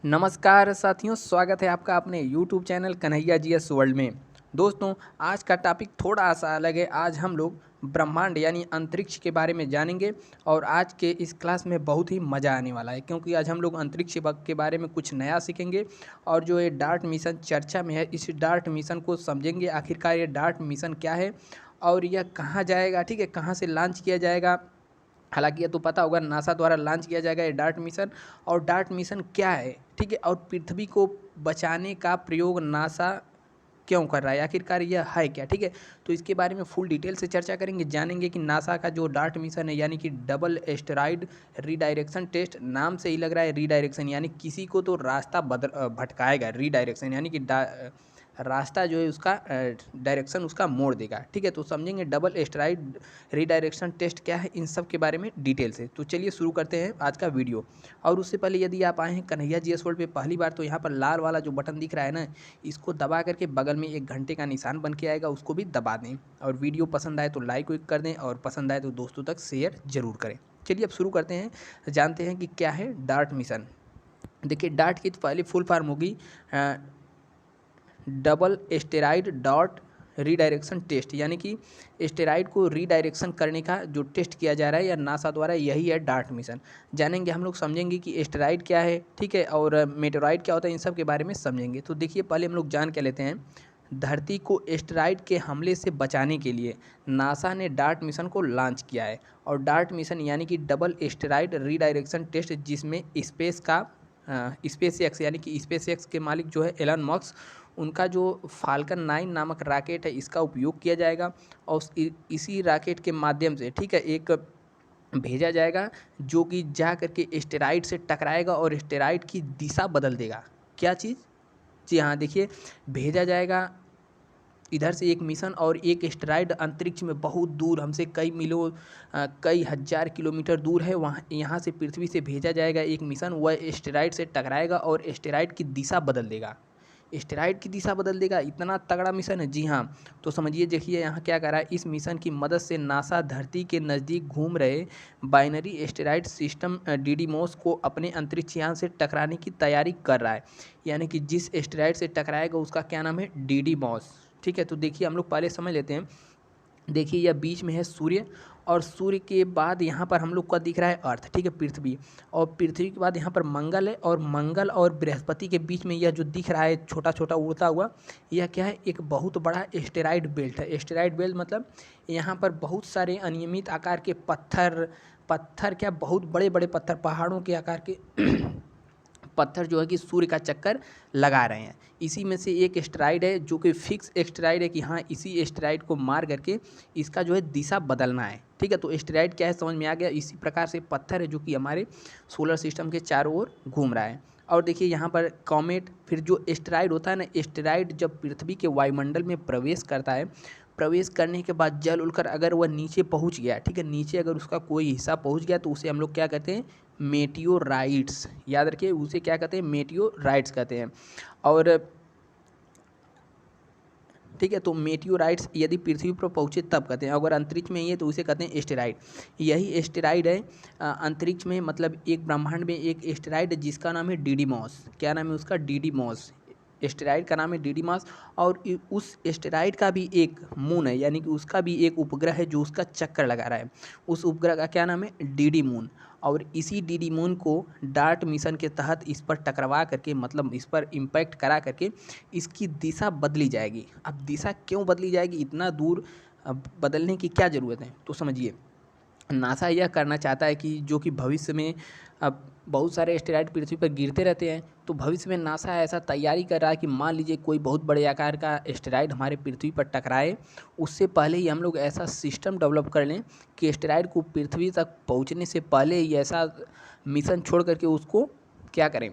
नमस्कार साथियों, स्वागत है आपका अपने YouTube channel Kanhaiya GS world में। दोस्तों, आज का टॉपिक थोड़ा सा अलग है। आज हम लोग ब्रह्मांड यानी अंतरिक्ष के बारे में जानेंगे और आज के इस क्लास में बहुत ही मज़ा आने वाला है, क्योंकि आज हम लोग अंतरिक्ष के बारे में कुछ नया सीखेंगे और जो ये डार्ट मिशन चर्चा में है, इस डार्ट मिशन को समझेंगे। आखिरकार ये डार्ट मिशन क्या है और यह कहाँ जाएगा, ठीक है, कहाँ से लॉन्च किया जाएगा। हालांकि ये तो पता होगा, नासा द्वारा लॉन्च किया जाएगा ये डार्ट मिशन। और डार्ट मिशन क्या है, ठीक है, और पृथ्वी को बचाने का प्रयोग नासा क्यों कर रहा है, आखिरकार यह है क्या, ठीक है। तो इसके बारे में फुल डिटेल से चर्चा करेंगे, जानेंगे कि नासा का जो डार्ट मिशन है यानी कि डबल एस्टेरॉयड रीडायरेक्शन टेस्ट, नाम से ही लग रहा है रीडायरेक्शन यानी किसी को तो रास्ता भटकाएगा। रीडायरेक्शन यानी कि रास्ता जो है उसका डायरेक्शन उसका मोड़ देगा, ठीक है। तो समझेंगे डबल एस्टेरॉयड रीडायरेक्शन टेस्ट क्या है, इन सब के बारे में डिटेल से। तो चलिए शुरू करते हैं आज का वीडियो। और उससे पहले यदि आप आए हैं कन्हैया जीएस वर्ल्ड पे पहली बार, तो यहाँ पर लाल वाला जो बटन दिख रहा है ना, इसको दबा करके बगल में एक घंटे का निशान बन के आएगा, उसको भी दबा दें। और वीडियो पसंद आए तो लाइक वाइक कर दें और पसंद आए तो दोस्तों तक शेयर जरूर करें। चलिए अब शुरू करते हैं, जानते हैं कि क्या है डार्ट मिशन। देखिए, डार्ट की तो पहले फुल फॉर्म होगी double asteroid dot redirection test, यानी कि एस्टेरॉयड को रीडायरेक्शन करने का जो टेस्ट किया जा रहा है या नासा द्वारा, यही है डार्ट मिशन। जानेंगे हम लोग, समझेंगे कि एस्टेरॉयड क्या है, ठीक है, और मेटेरॉयड क्या होता है, इन सब के बारे में समझेंगे। तो देखिए, पहले हम लोग जान के लेते हैं। धरती को एस्टेरॉयड के हमले से बचाने के लिए नासा ने डार्ट मिशन को लॉन्च किया है। और डार्ट मिशन यानी कि डबल एस्टेरॉयड रीडायरेक्शन टेस्ट, जिसमें स्पेस एक्स यानी कि स्पेस एक्स के मालिक जो है एलन मस्क, उनका जो फाल्कन 9 नामक रॉकेट है, इसका उपयोग किया जाएगा। और इसी रॉकेट के माध्यम से, ठीक है, एक भेजा जाएगा जो कि जा करके एस्टेरॉयड से टकराएगा और एस्टेरॉयड की दिशा बदल देगा। क्या चीज़? जी हाँ, देखिए, भेजा जाएगा इधर से एक मिशन, और एक एस्टेरॉयड अंतरिक्ष में बहुत दूर, हमसे कई हज़ार किलोमीटर दूर है, वहाँ यहाँ से पृथ्वी से भेजा जाएगा एक मिशन। वह एस्टेरॉयड से टकराएगा और एस्टेरॉयड की दिशा बदल देगा। एस्टेरॉयड की दिशा बदल देगा, इतना तगड़ा मिशन है। जी हाँ, तो समझिए, देखिए यहाँ क्या कर रहा है। इस मिशन की मदद से नासा धरती के नज़दीक घूम रहे बाइनरी एस्टेरॉयड सिस्टम डीडीमॉस को अपने अंतरिक्ष यान से टकराने की तैयारी कर रहा है। यानी कि जिस एस्टेरॉयड से टकराएगा उसका क्या नाम है, डीडीमॉस, ठीक है। तो देखिए, हम लोग पहले समझ लेते हैं। देखिए, यह बीच में है सूर्य, और सूर्य के बाद यहाँ पर हम लोग का दिख रहा है अर्थ, ठीक है, पृथ्वी। और पृथ्वी के बाद यहाँ पर मंगल है, और मंगल और बृहस्पति के बीच में यह जो दिख रहा है छोटा छोटा उड़ता हुआ, यह क्या है, एक बहुत बड़ा एस्टेरॉयड बेल्ट है। एस्टेरॉयड बेल्ट मतलब यहाँ पर बहुत सारे अनियमित आकार के पत्थर पत्थर क्या, बहुत बड़े बड़े पत्थर, पहाड़ों के आकार के पत्थर जो है कि सूर्य का चक्कर लगा रहे हैं। इसी में से एक एस्टेरॉयड है जो कि फिक्स एस्टेरॉयड है, कि हाँ, इसी एस्टेरॉयड को मार करके इसका जो है दिशा बदलना है, ठीक है। तो एस्टेरॉयड क्या है समझ में आ गया। इसी प्रकार से पत्थर है जो कि हमारे सोलर सिस्टम के चारों ओर घूम रहा है। और देखिए यहाँ पर कॉमेट, फिर जो एस्टेरॉयड होता है ना, एस्टेरॉयड जब पृथ्वी के वायुमंडल में प्रवेश करता है, प्रवेश करने के बाद जल उड़कर अगर वह नीचे पहुंच गया, ठीक है, नीचे अगर उसका कोई हिस्सा पहुंच गया, तो उसे हम लोग क्या कहते हैं, मेटियोराइट्स। याद रखिए, उसे क्या कहते हैं, मेटियोराइट्स कहते हैं। और ठीक है, तो मेटियोराइट्स यदि पृथ्वी पर पहुँचे तब कहते हैं, अगर अंतरिक्ष में ही है तो उसे कहते हैं एस्टेरॉयड। यही एस्टेरॉयड है अंतरिक्ष में, मतलब एक ब्रह्मांड में एक एस्टेरॉयड है जिसका नाम है डीडीमॉस। क्या नाम है उसका, डीडीमॉस। एस्टेरॉयड का नाम है डीडीमॉस। और उस एस्टेरॉयड का भी एक मून है, यानी कि उसका भी एक उपग्रह है जो उसका चक्कर लगा रहा है। उस उपग्रह का क्या नाम है, डीडी मून। और इसी डीडी मून को डार्ट मिशन के तहत इस पर टकरवा करके, मतलब इस पर इम्पैक्ट करा करके इसकी दिशा बदली जाएगी। अब दिशा क्यों बदली जाएगी, इतना दूर अब बदलने की क्या ज़रूरत है, तो समझिए, नासा यह करना चाहता है कि जो कि भविष्य में अब बहुत सारे एस्टेरॉयड पृथ्वी पर गिरते रहते हैं, तो भविष्य में नासा ऐसा तैयारी कर रहा है कि मान लीजिए कोई बहुत बड़े आकार का एस्टेरॉयड हमारे पृथ्वी पर टकराए, उससे पहले ही हम लोग ऐसा सिस्टम डेवलप कर लें कि एस्टेरॉयड को पृथ्वी तक पहुंचने से पहले ही ऐसा मिशन छोड़ करके उसको क्या करें,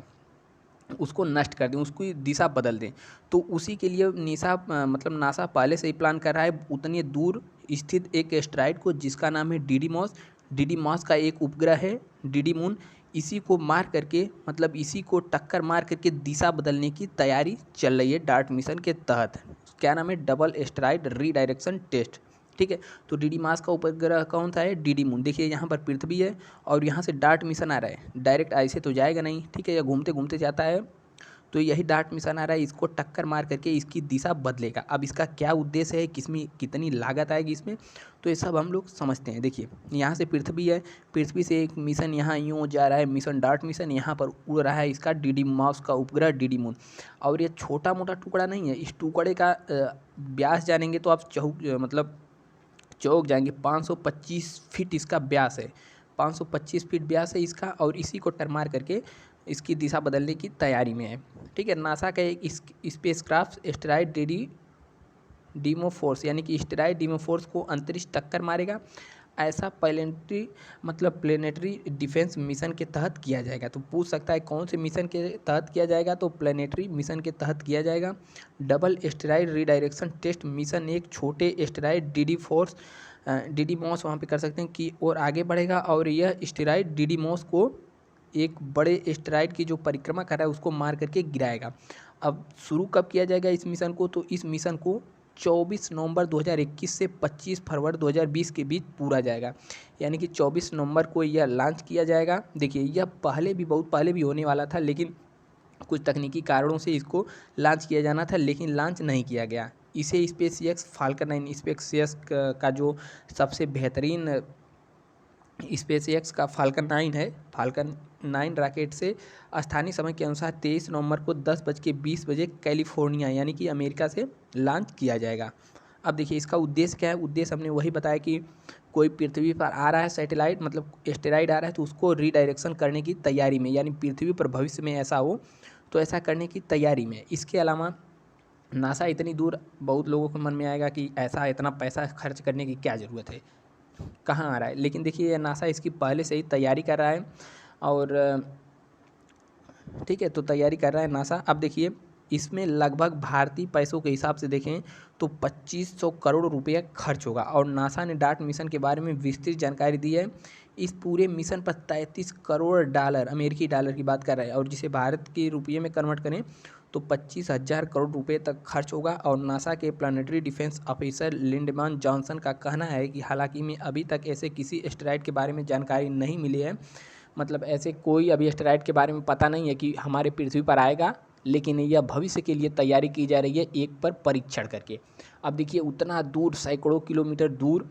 उसको नष्ट कर दें, उसकी दिशा बदल दें। तो उसी के लिए मतलब नासा पहले से ही प्लान कर रहा है उतनी दूर स्थित एक एस्टेरॉयड को, जिसका नाम है डीडीमॉस। डीडीमॉस का एक उपग्रह है डीडी मून। इसी को मार करके, मतलब इसी को टक्कर मार करके दिशा बदलने की तैयारी चल रही है डार्ट मिशन के तहत। क्या नाम है, डबल एस्टेरॉयड रीडायरेक्शन टेस्ट। ठीक है। तो डी डी मार्स का उपग्रह कौन सा है? D D moon. देखिए यहाँ पर पृथ्वी है और यहाँ से डार्ट मिशन आ रहा है, डायरेक्ट ऐसे तो जाएगा नहीं, ठीक है, या घूमते घूमते जाता है। तो यही डार्ट मिशन आ रहा है, इसको टक्कर मार करके इसकी दिशा बदलेगा। अब इसका क्या उद्देश्य है, किसमें कितनी लागत आएगी इसमें, तो ये सब हम लोग समझते हैं। देखिए यहाँ से पृथ्वी है, पृथ्वी से एक मिशन यहाँ यूँ जा रहा है, मिशन डार्ट मिशन यहाँ पर उड़ रहा है इसका डी डी मार्स का उपग्रह डी डी मून। और ये छोटा मोटा टुकड़ा नहीं है, इस टुकड़े का व्यास जानेंगे तो आप मतलब चौक जाएंगे। 525 फीट इसका व्यास है, 525 फीट व्यास है इसका, और इसी को टक्कर मार करके इसकी दिशा बदलने की तैयारी में है। ठीक है। नासा का एक स्पेसक्राफ्ट एस्टेरॉयड डीमोफोर्स यानी कि एस्टेरॉयड डीमोफोर्स को अंतरिक्ष टक्कर मारेगा। ऐसा प्लेनेटरी डिफेंस मिशन के तहत किया जाएगा। तो पूछ सकता है कौन से मिशन के तहत किया जाएगा, तो प्लेनेटरी मिशन के तहत किया जाएगा। Double asteroid redirection test mission एक छोटे एस्टेरॉयड डीडीमॉस वहाँ पे कर सकते हैं कि और आगे बढ़ेगा, और यह एस्टेरॉयड डीडीमॉस को एक बड़े एस्टेरॉयड की जो परिक्रमा कर रहा है उसको मार करके गिराएगा। अब शुरू कब किया जाएगा इस मिशन को, तो इस मिशन को 24 नवंबर 2021 से 25 फरवरी 2020 के बीच पूरा जाएगा। यानी कि 24 नवंबर को यह लॉन्च किया जाएगा। देखिए यह बहुत पहले भी होने वाला था, लेकिन कुछ तकनीकी कारणों से इसको लॉन्च किया जाना था, लेकिन लॉन्च नहीं किया गया। इसे स्पेसएक्स फाल्कन 9 स्पेसएक्स का जो सबसे बेहतरीन स्पेसएक्स का फाल्कन 9 है, फाल्कन 9 रॉकेट से स्थानीय समय के अनुसार 23 नवंबर को 10:20 बजे कैलिफोर्निया यानी कि अमेरिका से लॉन्च किया जाएगा। अब देखिए इसका उद्देश्य क्या है। उद्देश्य हमने वही बताया कि कोई पृथ्वी पर आ रहा है सैटेलाइट, मतलब एस्टेरॉयड आ रहा है, तो उसको रीडायरेक्शन करने की तैयारी में, यानी पृथ्वी पर भविष्य में ऐसा हो तो ऐसा करने की तैयारी में। इसके अलावा नासा इतनी दूर, बहुत लोगों के मन में आएगा कि ऐसा इतना पैसा खर्च करने की क्या ज़रूरत है, कहाँ आ रहा है, लेकिन देखिए नासा इसकी पहले से ही तैयारी कर रहा है। और ठीक है, तो तैयारी कर रहा है नासा। अब देखिए इसमें लगभग भारतीय पैसों के हिसाब से देखें तो 2500 करोड़ रुपये खर्च होगा। और नासा ने डार्ट मिशन के बारे में विस्तृत जानकारी दी है। इस पूरे मिशन पर 33 करोड़ डॉलर, अमेरिकी डॉलर की बात कर रहे हैं, और जिसे भारत के रुपये में कन्वर्ट करें तो 25,000 करोड़ रुपए तक खर्च होगा। और नासा के planetary defence officer Lindeman Johnson का कहना है कि हालांकि में अभी तक ऐसे किसी एस्टेरॉयड के बारे में जानकारी नहीं मिली है, मतलब ऐसे कोई अभी एस्टेरॉयड के बारे में पता नहीं है कि हमारे पृथ्वी पर आएगा, लेकिन यह भविष्य के लिए तैयारी की जा रही है एक पर परीक्षण करके। अब देखिए उतना दूर, सैकड़ों किलोमीटर दूर,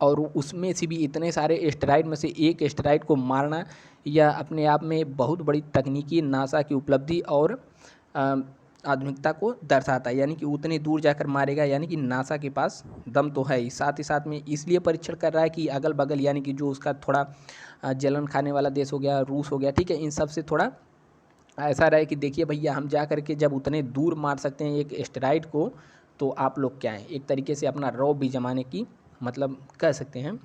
और उसमें से भी इतने सारे एस्टेरॉयड में से एक एस्टेरॉयड को मारना, यह अपने आप में बहुत बड़ी तकनीकी नासा की उपलब्धि और आधुनिकता को दर्शाता है। यानी कि उतने दूर जाकर मारेगा, यानी कि नासा के पास दम तो है ही। साथ ही साथ में इसलिए परीक्षण कर रहा है कि अगल बगल, यानी कि जो उसका थोड़ा जलन खाने वाला देश हो गया, रूस हो गया, ठीक है, इन सब से थोड़ा ऐसा रहे कि देखिए भैया हम जा करके जब उतने दूर मार सकते हैं एक एस्टेरॉयड को, तो आप लोग क्या हैं, एक तरीके से अपना रौब भी जमाने की मतलब कह सकते हैं।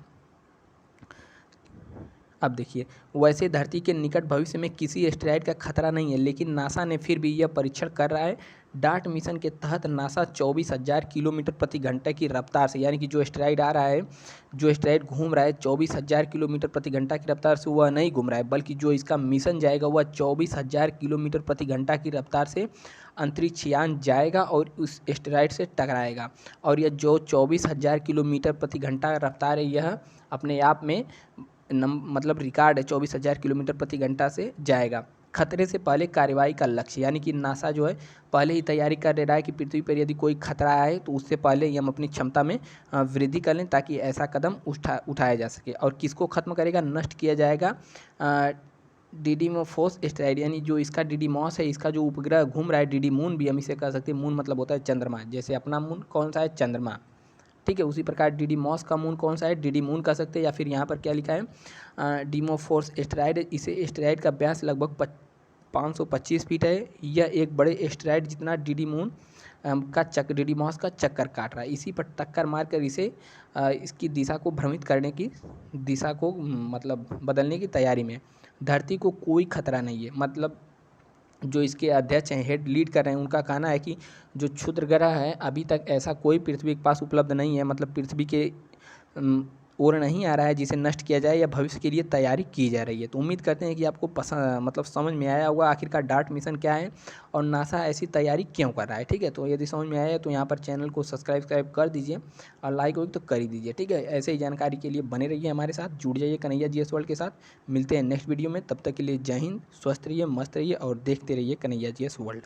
अब देखिए वैसे धरती के निकट भविष्य में किसी एस्टेरॉयड का खतरा नहीं है, लेकिन नासा ने फिर भी यह परीक्षण कर रहा है। डार्ट मिशन के तहत नासा 24,000 किलोमीटर प्रति घंटे की रफ्तार से, यानी कि जो एस्टेरॉयड आ रहा है, जो एस्टेरॉयड घूम रहा है 24,000 किलोमीटर प्रति घंटा की रफ्तार से वह नहीं घूम रहा है, बल्कि जो इसका मिशन जाएगा वह 24,000 किलोमीटर प्रति घंटा की रफ्तार से अंतरिक्ष यान जाएगा और उस एस्टेरॉयड से टकराएगा। और यह जो 24,000 किलोमीटर प्रति घंटा रफ्तार है, यह अपने आप में मतलब रिकॉर्ड है, 24,000 किलोमीटर प्रति घंटा से जाएगा। खतरे से पहले कार्रवाई का लक्ष्य, यानी कि नासा जो है पहले ही तैयारी कर दे रहा है कि पृथ्वी पर यदि कोई खतरा आए तो उससे पहले ही हम अपनी क्षमता में वृद्धि कर लें, ताकि ऐसा कदम उठाया जा सके। और किसको खत्म करेगा, नष्ट किया जाएगा डीडीमोफोर्स एस्टेरॉयड, यानी जो इसका डीडीमॉस है, इसका जो उपग्रह घूम रहा है, डीडी मून भी हम इसे कह सकते हैं। मून मतलब होता है चंद्रमा, जैसे अपना मून कौन सा है, चंद्रमा, ठीक है, उसी प्रकार डीडी मॉस का मून कौन सा है, डीडी मून कह सकते हैं। या फिर यहाँ पर क्या लिखा है, डीमोफोर्स एस्टेरॉयड। इसे एस्टेरॉयड का व्यास लगभग 525 फीट है। यह एक बड़े एस्टेरॉयड जितना डीडी मून डीडी मॉस का चक्कर काट रहा है। इसी पर टक्कर मारकर इसे इसकी दिशा को भ्रमित करने की, दिशा को मतलब बदलने की तैयारी में। धरती को कोई खतरा नहीं है, मतलब जो इसके अध्यक्ष हैं, हेड लीड कर रहे हैं, उनका कहना है कि जो क्षुद्र ग्रह है अभी तक ऐसा कोई पृथ्वी के पास उपलब्ध नहीं है, मतलब पृथ्वी के ओर नहीं आ रहा है जिसे नष्ट किया जाए या भविष्य के लिए तैयारी की जा रही है। तो उम्मीद करते हैं कि आपको पसंद मतलब समझ में आया होगा आखिरकार डार्ट मिशन क्या है और नासा ऐसी तैयारी क्यों कर रहा है। ठीक है, तो यदि समझ में आया तो यहाँ पर चैनल को सब्सक्राइब कर दीजिए और लाइक हो तो कर ही दीजिए। ठीक है, ऐसे ही जानकारी के लिए बने रहिए हमारे साथ, जुड़ जाइए कन्हैया जीएस वर्ल्ड के साथ। मिलते हैं नेक्स्ट वीडियो में, तब तक के लिए जय हिंद, स्वस्थ रहिए, मस्त रहिए और देखते रहिए कन्हैया जीएस वर्ल्ड।